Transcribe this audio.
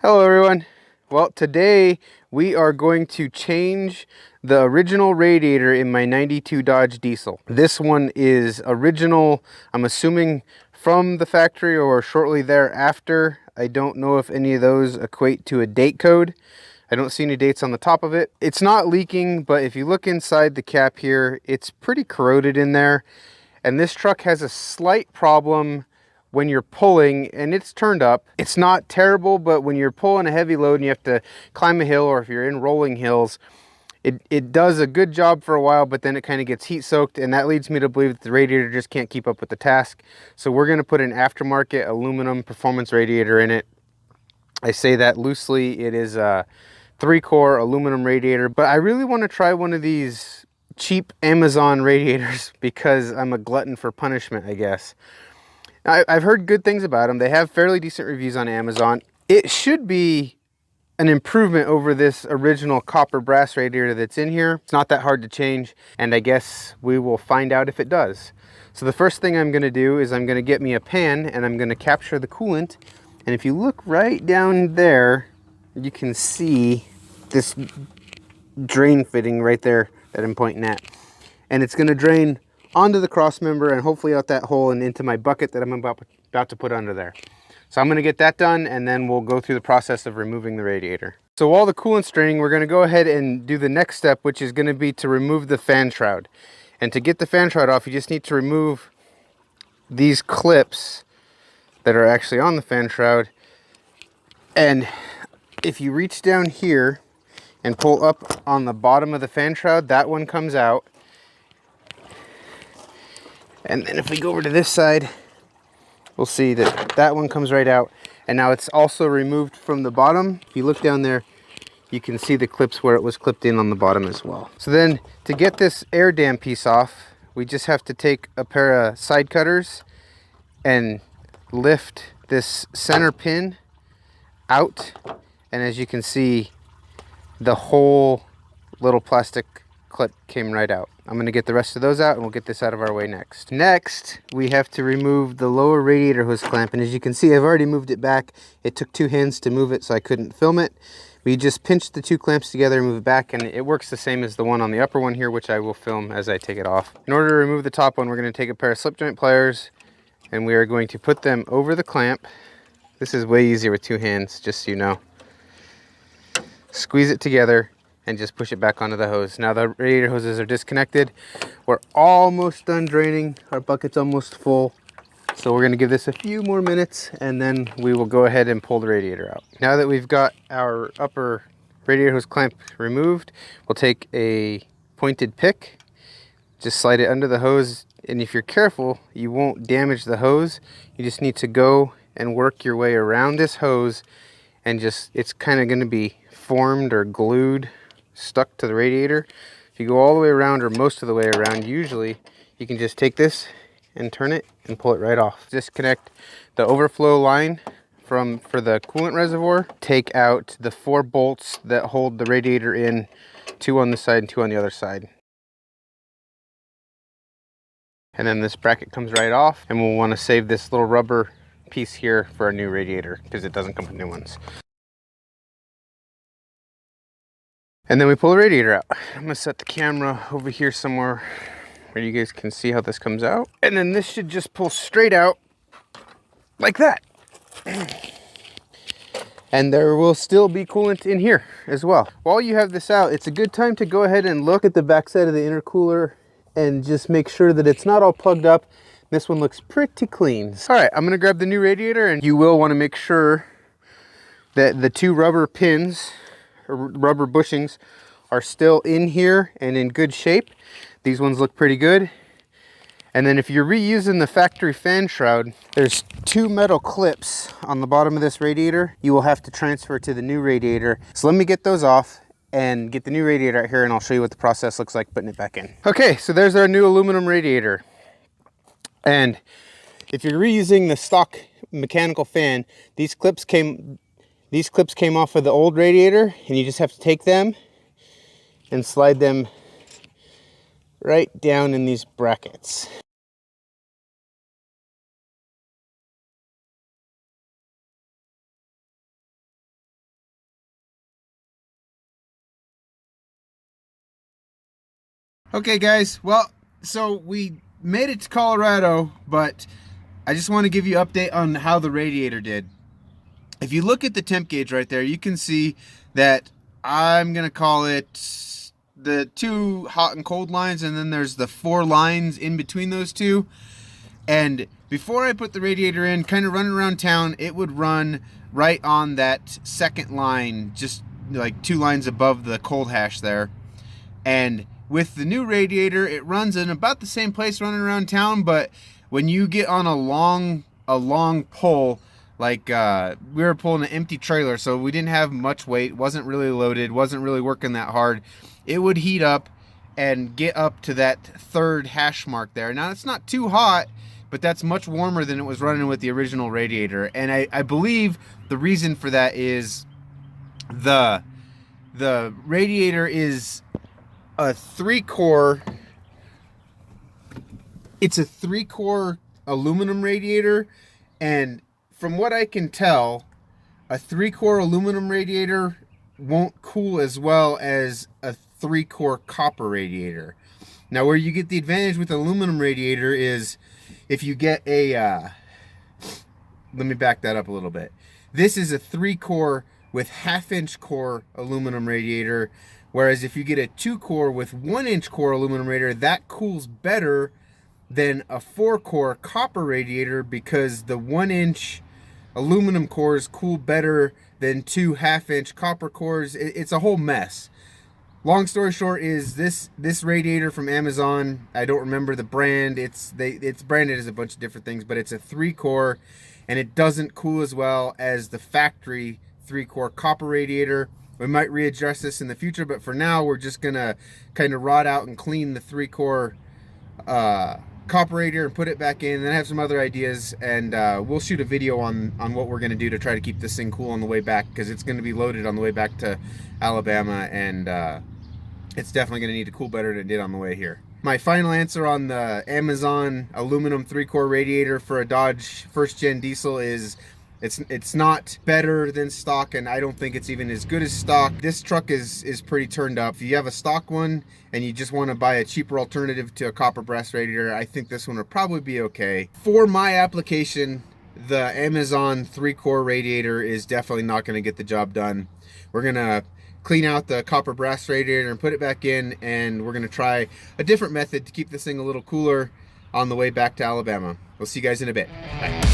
Hello everyone. Well, today we are going to change the original radiator in my 92 Dodge diesel. This one is original, I'm assuming from the factory or shortly thereafter. I don't know if any of those equate to a date code. I don't see any dates on the top of it. It's not leaking, but if you look inside the cap here, it's pretty corroded in there. And this truck has a slight problem when you're pulling, and it's turned up. It's not terrible, but when you're pulling a heavy load and you have to climb a hill, or if you're in rolling hills, it does a good job for a while, but then it kind of gets heat soaked, and that leads me to believe that the radiator just can't keep up with the task. So we're going to put an aftermarket aluminum performance radiator in it. I say that loosely. It is a 3-core aluminum radiator, but I really want to try one of these cheap Amazon radiators because I'm a glutton for punishment, I guess. I've heard good things about them. They have fairly decent reviews on Amazon. It should be an improvement over this original copper brass radiator that's in here. It's not that hard to change, and I guess we will find out if it does. So the first thing I'm going to do is I'm going to get me a pan, and I'm going to capture the coolant. And if you look right down there, you can see this drain fitting right there that I'm pointing at. And it's going to drain onto the cross member and hopefully out that hole and into my bucket that I'm about to put under there. So I'm going to get that done, and then we'll go through the process of removing the radiator. So while the coolant's draining, we're going to go ahead and do the next step, which is going to be to remove the fan shroud. And to get the fan shroud off, you just need to remove these clips that are actually on the fan shroud. And if you reach down here and pull up on the bottom of the fan shroud, that one comes out. And then if we go over to this side, we'll see that that one comes right out. And now it's also removed from the bottom. If you look down there, you can see the clips where it was clipped in on the bottom as well. So then to get this air dam piece off, we just have to take a pair of side cutters and lift this center pin out. And as you can see, the whole little plastic clip came right out. I'm going to get the rest of those out, and we'll get this out of our way next. Next, we have to remove the lower radiator hose clamp, and as you can see, I've already moved it back. It took 2 hands to move it, so I couldn't film it. We just pinched the 2 clamps together and move it back, and it works the same as the one on the upper one here, which I will film as I take it off. In order to remove the top one, we're going to take a pair of slip joint pliers, and we are going to put them over the clamp. This is way easier with 2 hands, just so you know. Squeeze it together and just push it back onto the hose. Now the radiator hoses are disconnected. We're almost done draining. Our bucket's almost full. So we're gonna give this a few more minutes, and then we will go ahead and pull the radiator out. Now that we've got our upper radiator hose clamp removed, we'll take a pointed pick, just slide it under the hose, and if you're careful, you won't damage the hose. You just need to go and work your way around this hose, and just, it's kind of gonna be formed or glued, stuck to the radiator. If you go all the way around, or most of the way around, usually you can just take this and turn it and pull it right off. Disconnect the overflow line for the coolant reservoir. Take out the 4 bolts that hold the radiator in, 2 on this side and 2 on the other side. And then this bracket comes right off, and we'll want to save this little rubber piece here for a new radiator because it doesn't come with new ones. And then we pull the radiator out. I'm gonna set the camera over here somewhere where you guys can see how this comes out. And then this should just pull straight out like that. And there will still be coolant in here as well. While you have this out, it's a good time to go ahead and look at the backside of the intercooler and just make sure that it's not all plugged up. This one looks pretty clean. All right, I'm gonna grab the new radiator, and you will wanna make sure that the 2 rubber pins, rubber bushings, are still in here and in good shape. These ones look pretty good. And then if you're reusing the factory fan shroud, there's 2 metal clips on the bottom of this radiator you will have to transfer to the new radiator. So let me get those off and get the new radiator out here, and I'll show you what the process looks like putting it back in. Okay, so there's our new aluminum radiator. And if you're reusing the stock mechanical fan, these clips came off of the old radiator, and you just have to take them and slide them right down in these brackets. Okay guys, well, so we made it to Colorado, but I just want to give you an update on how the radiator did. If you look at the temp gauge right there, you can see that I'm going to call it the 2 hot and cold lines, and then there's the 4 lines in between those two. And before I put the radiator in, kind of running around town, it would run right on that second line, just like 2 lines above the cold hash there. And with the new radiator, it runs in about the same place running around town, but when you get on a long pull, like we were pulling an empty trailer, so we didn't have much weight, wasn't really loaded, wasn't really working that hard, it would heat up and get up to that 3rd hash mark there. Now it's not too hot, but that's much warmer than it was running with the original radiator. And I believe the reason for that is the radiator is a 3-core, it's a 3-core aluminum radiator, and from what I can tell, a 3-core aluminum radiator won't cool as well as a 3-core copper radiator. Now where you get the advantage with aluminum radiator is if you get a let me back that up a little bit. This is a 3-core with 1/2-inch core aluminum radiator, whereas if you get a 2-core with 1-inch core aluminum radiator, that cools better than a 4-core copper radiator, because the 1-inch aluminum cores cool better than 2 1/2-inch copper cores. It's a whole mess. Long story short is this radiator from Amazon, I don't remember the brand, it's branded as a bunch of different things, but it's a 3-core, and it doesn't cool as well as the factory 3-core copper radiator. We might readjust this in the future, but for now we're just gonna kind of rot out and clean the 3-core copper radiator and put it back in. And then I have some other ideas, and we'll shoot a video on what we're gonna do to try to keep this thing cool on the way back, because it's gonna be loaded on the way back to Alabama, and it's definitely gonna need to cool better than it did on the way here. My final answer on the Amazon aluminum 3-core radiator for a Dodge 1st gen diesel is it's not better than stock, and I don't think it's even as good as stock. This truck is pretty turned up. If you have a stock one and you just want to buy a cheaper alternative to a copper brass radiator, I think this one would probably be okay. For my application, the Amazon 3-core radiator is definitely not going to get the job done. We're going to clean out the copper brass radiator and put it back in, and we're going to try a different method to keep this thing a little cooler on the way back to Alabama. We'll see you guys in a bit. Bye.